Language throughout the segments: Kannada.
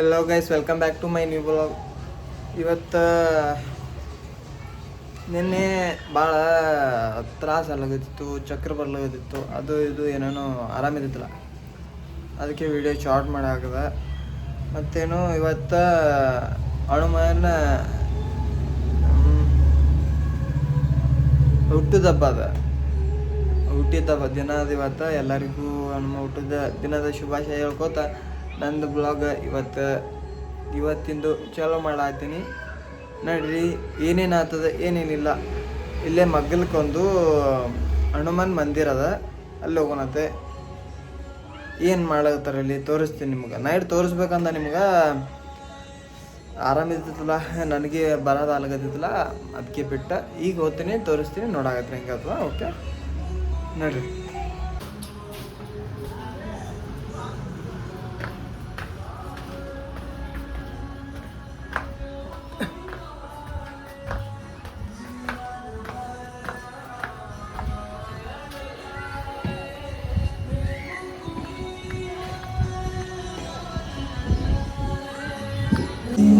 Hello guys, welcome back to my new blog. ಇವತ್ತು ನಿನ್ನೆ ಭಾಳ ತ್ರಾಸ ಅಲ್ಲಾಗತ್ತಿತ್ತು, ಚಕ್ರ ಬರ್ಲಾಗತ್ತಿತ್ತು, ಅದು ಇದು ಏನೇನೋ ಆರಾಮಿದ್ದಿಲ್ಲ. ಅದಕ್ಕೆ ವಿಡಿಯೋ ಶಾರ್ಟ್ ಮಾಡಾಕದ. ಮತ್ತೇನು ಇವತ್ತು ಹನುಮಾನ್ ಹುಟ್ಟಿದಬ್ಬ ದಿನ ಅದು. ಇವತ್ತು ಎಲ್ಲರಿಗೂ ಹನುಮ ಹುಟ್ಟಿದ ದಿನದ ಶುಭಾಶಯ ಹೇಳ್ಕೋತ ನಂದು ಬ್ಲಾಗ್ ಇವತ್ತಿಂದು ಚಾಲೂ ಮಾಡಾತೀನಿ. ನೋಡ್ರಿ ಏನೇನು ಆಗ್ತದೆ ಏನೇನಿಲ್ಲ. ಇಲ್ಲೇ ಮಗ್ಗಲ್ಕೊಂದು ಹನುಮಾನ್ ಮಂದಿರ ಅದ, ಅಲ್ಲಿ ಹೋಗೋಣತ್ತೆ. ಏನು ಮಾಡತ್ತಾರ ಇಲ್ಲಿ ತೋರಿಸ್ತೀನಿ ನಿಮ್ಗೆ. ನೈಟ್ ತೋರಿಸ್ಬೇಕಂದ ನಿಮ್ಗೆ ಆರಾಮಿದ್ದಿತ್ತಲ್ಲ, ನನಗೆ ಬರೋದು ಆಗ್ಲತ್ತಿತ್ತಲ್ಲ, ಅದಕ್ಕೆ ಬಿಟ್ಟ ಈಗ ಹೋಗ್ತೀನಿ, ತೋರಿಸ್ತೀನಿ, ನೋಡಾಕತ್ರಿ ಹೆಂಗೆ ಅಥವಾ. ಓಕೆ ನೋಡ್ರಿ.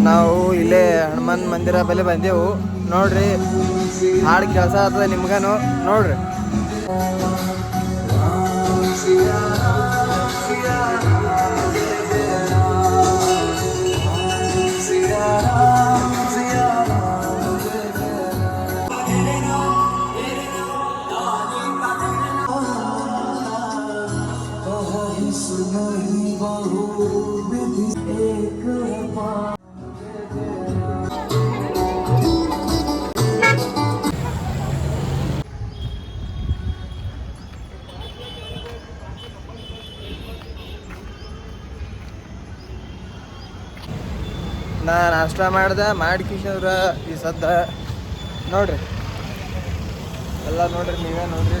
ನಾವು ಇಲ್ಲೇ ಹನುಮಾನ್ ಮಂದಿರ ಬಳಿ ಬಂದೆವು. ನೋಡ್ರಿ, ಹಾಡು ಕೆಲಸ ಆಗ್ತದೆ ನಿಮ್ಗನು ನೋಡ್ರಿ. ನಾ ನಾಷ್ಟ ಮಾಡಿ ಕಿಶೋರ ಈ ಸದ್ದ ನೋಡ್ರಿ, ಎಲ್ಲ ನೋಡ್ರಿ, ನೀವೇ ನೋಡ್ರಿ.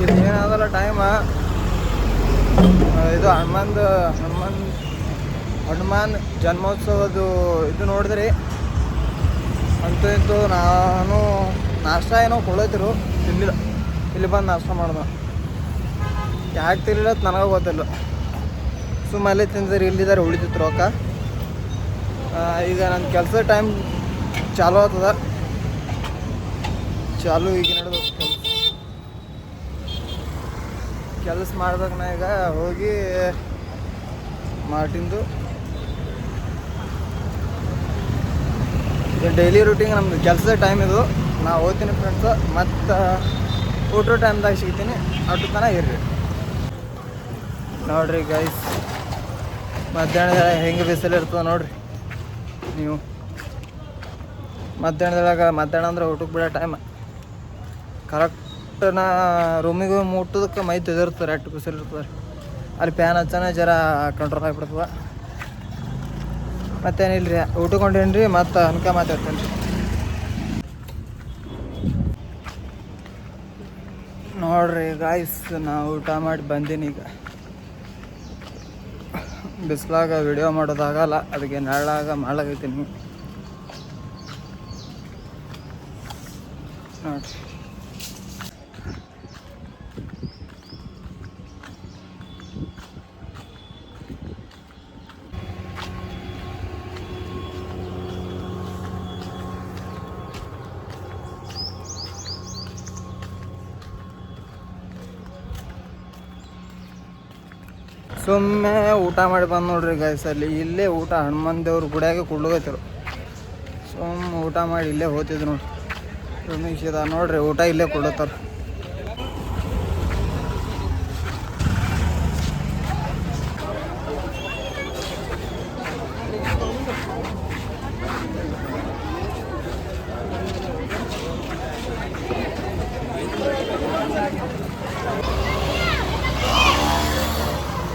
ಇದೇನಾದಲ್ಲ ಟೈಮ, ಇದು ಹನುಮಾನ್ ಜನ್ಮೋತ್ಸವದ್ದು ಇದು ನೋಡಿದ್ರಿ. ಅಂತೂ ಇಂತೂ ನಾನು ನಾಷ್ಟ ಏನೋ ಕೊಡೋತಿರು, ತಿನ್ನಿಲ್ಲ. ಇಲ್ಲಿ ಬಂದು ನಾಷ್ಟ ಮಾಡ್ದೆ. ಯಾಕೆ ತಿನ್ನಿಲ್ಲ ನನಗೆ ಗೊತ್ತಿಲ್ಲ. ಸುಮ್ಮನೆ ತಿಂದ್ರೆ ಇಲ್ಲಿದ್ದಾರೆ ಉಳಿತಿತ್ತು ರೊಕ್ಕ. ಈಗ ನನ್ನ ಕೆಲಸದ ಟೈಮ್ ಚಾಲು ಆಗ್ತದ. ಈಗ ನಡೆದು ಕೆಲಸ ಮಾಡ್ಬೇಕು. ನಾ ಈಗ ಹೋಗಿ ಮಾರ್ಟಿಂದು ಡೈಲಿ ರೂಟೀನ್ ನಮ್ಮದು ಕೆಲಸದ ಟೈಮ್ ಇದು. ನಾ ಹೋಗ್ತೀನಿ ಫ್ರೆಂಡ್ಸ್, ಮತ್ತು ಊಟ ಟೈಮ್ದಾಗ ಸಿಗ್ತೀನಿ. ಅಷ್ಟು ತನಕ ಇರ್ರಿ. ನೋಡಿರಿ ಗೈಸ್, ಮಧ್ಯಾಹ್ನದಾಗ ಹೆಂಗೆ ಬಿಸಿಲು ಇರ್ತದೆ ನೋಡಿರಿ ನೀವು. ಮಧ್ಯಾಹ್ನ ಅಂದ್ರೆ ಊಟಕ್ಕೆ ಬಿಡೋ ಟೈಮ್ ಕರೆಕ್ಟ್. ನಾ ರೂಮಿಗೆ ಮುಟ್ಟೋದಕ್ಕೆ ಮೈ ತಿದಿರ್ತದೆ, ಅಷ್ಟು ಬಿಸಿಲು ಇರ್ತದೆ. ಅಲ್ಲಿ ಫ್ಯಾನ್ ಹಚ್ಚನ ಜರ ಕಂಟ್ರೋಲ್ ಆಗಿಬಿಡ್ತದೆ. ಮತ್ತೇನಿಲ್ಲ ರೀ, ಊಟಕೊಂಡೇನು ರೀ, ಮತ್ತು ಅನ್ಕ ಮಾತಾಡ್ತೇನೆ ರೀ. ನೋಡ್ರಿ ಗಾಯ್ಸ್, ನಾ ಊಟ ಮಾಡಿ ಬಂದೀನಿ. ಈಗ ಬಿಸಿಲಾಗ ವಿಡಿಯೋ ಮಾಡೋದಾಗಲ್ಲ, ಅದಕ್ಕೆ ನೆರಳಾಗ ಮಾಡಾಕತ್ತೀನಿ ನೋಡ್ರಿ. ಸುಮ್ಮನೆ ಊಟ ಮಾಡಿ ಬಂದು ನೋಡ್ರಿ ಗೈಸ್. ಇಲ್ಲೇ ಊಟ ಹನುಮಾನ್ ದೇವ್ರ ಗುಡಿಯಾಗೆ ಕುಡ್ಲೋಗೈತಿರು. ಊಟ ಮಾಡಿ ಇಲ್ಲೇ ಹೋಗ್ತಿದ್ರು ನೋಡ್ರಿ. ರಮೇಶ್ ನೋಡ್ರಿ, ಊಟ ಇಲ್ಲೇ ಕೊಡ್ಲತ್ತಾರ.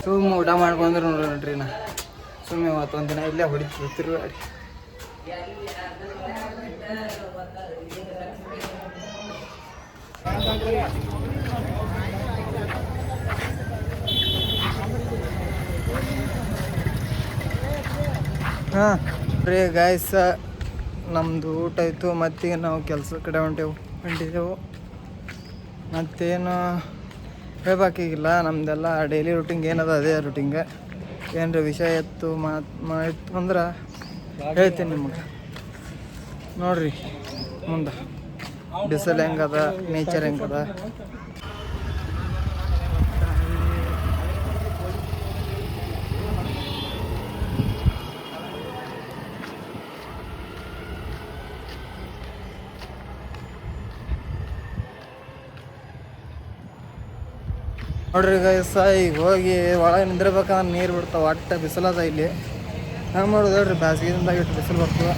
ಸುಮ್ಮನೆ ಊಟ ಮಾಡಿ ಬಂದ್ರು ನೋಡ್ರಿ. ನಾ ಸುಮ್ಮನೆ ಮತ್ತೊಂದು ದಿನ ಇಲ್ಲೇ ಹೊಡಿತು ತಿರುಗಾಡಿ. ಹಾಂ ರೀ ಗಾಯ್ಸ, ನಮ್ಮದು ಊಟ ಆಯಿತು. ಮತ್ತೀಗ ನಾವು ಕೆಲಸ ಕಡೆ ಹೊಂಟಿದ್ದೆವು. ಮತ್ತೇನು ಹೇಳ್ಬೇಕೀಗಿಲ್ಲ, ನಮ್ಮದೆಲ್ಲ ಡೈಲಿ ರೂಟಿಂಗ್ ಏನದ ಅದೇ ರೂಟಿಂಗ್. ಏನರ ವಿಷಯ ಎತ್ತು ಮಾಡಿತ್ತು ಅಂದ್ರೆ ಹೇಳ್ತೀನಿ ನಿಮಗೆ. ನೋಡಿರಿ ಮುಂದೆ ಬಿಸಿಲು ಹೆಂಗದ, ನೇಚರ್ ಹೆಂಗದ. ನೋಡ್ರಿ ಗೈಸ, ಈಗ ಹೋಗಿ ಒಳಗೆ ನಿಂದಿರ್ಬೇಕಂದ್ರೆ ನೀರು ಬಿಡ್ತಾವೆ. ಒಟ್ಟು ಬಿಸಿಲದ ಇಲ್ಲಿ. ಹಂಗೆ ಮಾಡೋದು ಹೇಳ್ರಿ, ಬೇಸಿಗೆದಿಂದಾಗ ಇಟ್ಟು ಬಿಸಿಲು ಬರ್ತದೆ,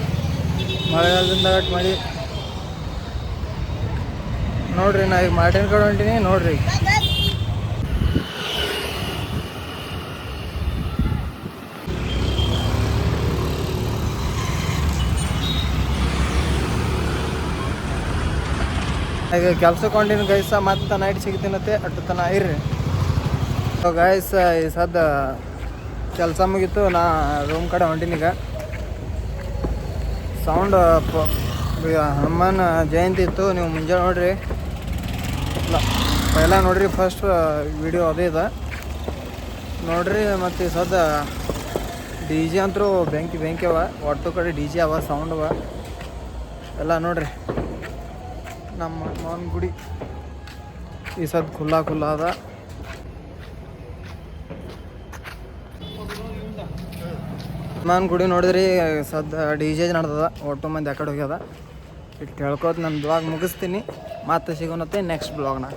ಮಳೆಗಾಲದಿಂದ ಇಟ್ಟು ಮಳೆ. ನೋಡ್ರಿ ನಾ ಈಗ ಮಾರ್ಟಿನ ಕಡೆ ಹೊಂಟೀನಿ. ನೋಡ್ರಿ ಈಗ ಕೆಲ್ಸಕ್ಕೆ ಹೊಂಟೀನಿ ಗೈಸ. ಮತ್ತೆ ನೈಟ್ ಸಿಗ್ತೀನತ್ತೆ, ಅಟ್ಟು ತನ ಇರ್ರಿ ಗೈಸ. ಈ ಸದ್ದ ಕೆಲಸ ಮುಗೀತು, ನಾ ರೂಮ್ ಕಡೆ ಹೊಂಟೀನೀಗ. ಸೌಂಡ್ ಹನುಮಾನ್ ಜಯಂತಿ ಇತ್ತು, ನೀವು ಮುಂಜಾನೆ ನೋಡ್ರಿ. ಇಲ್ಲ ಪೈಲ ನೋಡ್ರಿ, ಫಸ್ಟ್ ವಿಡಿಯೋ ಅದೇ ಇದೆ ನೋಡ್ರಿ. ಮತ್ತು ಈ ಸದ್ದ ಡಿ ಜೆ ಅಂತೂ ಬೆಂಕಿ ಅವ. ಒಟ್ಟು ಕಡೆ ಡಿ ಜೆ ಅವ, ಸೌಂಡ್ ಅವ ಎಲ್ಲ ನೋಡ್ರಿ. ನಮ್ಮ ಹನುಮಾನ್ ಗುಡಿ ಈ ಸದ್ ಖುಲ್ಲಾ ಅದ. ಹನುಮಾನ್ ಗುಡಿ ನೋಡಿದ್ರಿ, ಸದ್ದ ಡಿ ಜೆ ನಡ್ದದ. ಒಟ್ಟು ಮಂದಿ ಆ ಕಡೆ ಹೋಗ್ಯದ. ಇಟ್ಟು ಹೇಳ್ಕೋತ ನನ್ನ ಬ್ಲಾಗ್ ಮುಗಿಸ್ತೀನಿ. ಮತ್ತೆ ಸಿಗೋಣತ್ತೆ ನೆಕ್ಸ್ಟ್ ಬ್ಲಾಗ್ನಾಗ.